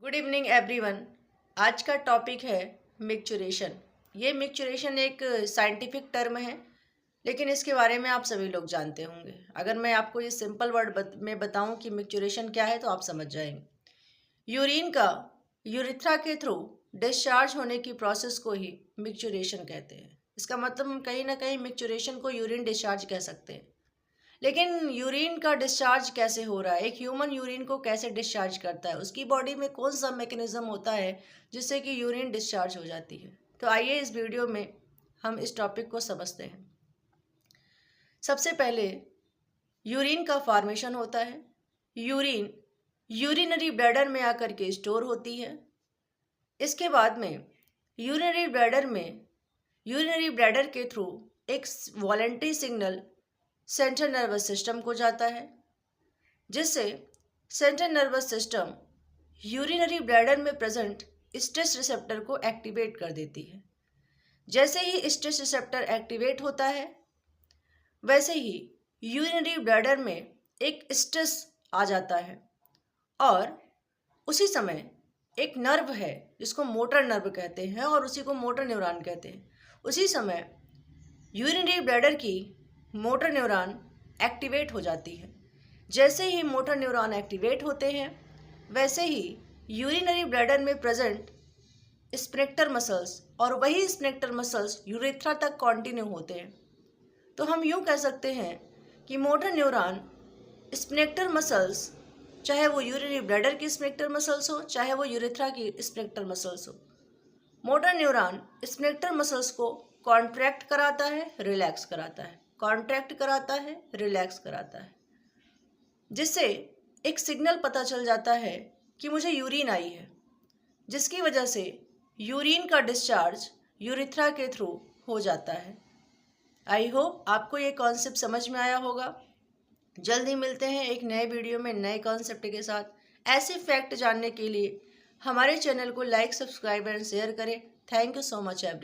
Good evening everyone. आज का topic है मिक्चुरेशन। ये मिक्चुरेशन एक साइंटिफिक टर्म है, लेकिन इसके बारे में आप सभी लोग जानते होंगे। अगर मैं आपको ये सिंपल वर्ड में बताऊं कि मिक्चुरेशन क्या है तो आप समझ जाएंगे। यूरिन का यूरिथ्रा के थ्रू डिस्चार्ज होने की प्रोसेस को ही मिक्चुरेशन कहते हैं। इसका मतलब हम कहीं ना कहीं मिक्चुरेशन को यूरिन डिस्चार्ज कह सकते हैं। लेकिन यूरिन का डिस्चार्ज कैसे हो रहा है, एक ह्यूमन यूरिन को कैसे डिस्चार्ज करता है, उसकी बॉडी में कौन सा मैकेनिज्म होता है जिससे कि यूरिन डिस्चार्ज हो जाती है। तो आइए इस वीडियो में हम इस टॉपिक को समझते हैं। सबसे पहले यूरिन का फॉर्मेशन होता है। यूरिन यूरिनरी ब्लैडर में आकर के स्टोर होती है। इसके बाद में यूरिनरी ब्लैडर के थ्रू एक voluntary signal central nervous system को जाता है, जिससे central nervous system urinary bladder में प्रेजेंट स्ट्रेस रिसेप्टर को एक्टिवेट कर देती है। जैसे ही स्ट्रेस रिसेप्टर एक्टिवेट होता है, वैसे ही यूरिनरी ब्लैडर में एक स्ट्रेस आ जाता है और उसी समय एक नर्व है जिसको मोटर नर्व कहते हैं और उसी को मोटर न्यूरॉन कहते हैं। उसी समय यूरिनरी ब्लैडर की मोटर न्यूरॉन एक्टिवेट हो जाती है। जैसे ही मोटर न्यूरॉन एक्टिवेट होते हैं, वैसे ही यूरिनरी ब्लैडर में प्रेजेंट स्फिंक्टर मसल्स और वही स्फिंक्टर मसल्स यूरेथ्रा तक कंटिन्यू होते हैं। तो हम यूँ कह सकते हैं कि मोटर न्यूरॉन स्फिंक्टर मसल्स, चाहे वो यूरिनरी ब्लैडर की स्फिंक्टर मसल्स हो, चाहे वो यूरेथ्रा की स्फिंक्टर मसल्स हो, मोटर न्यूरॉन स्फिंक्टर मसल्स को कॉन्ट्रैक्ट कराता है, रिलैक्स कराता है, कॉन्ट्रैक्ट कराता है, रिलैक्स कराता है, जिससे एक सिग्नल पता चल जाता है कि मुझे यूरिन आई है, जिसकी वजह से यूरिन का डिस्चार्ज यूरिथ्रा के थ्रू हो जाता है। आई होप आपको ये कॉन्सेप्ट समझ में आया होगा। जल्दी मिलते हैं एक नए वीडियो में नए कॉन्सेप्ट के साथ। ऐसे फैक्ट जानने के लिए हमारे चैनल को लाइक, सब्सक्राइब एंड शेयर करें। Thank you so much every.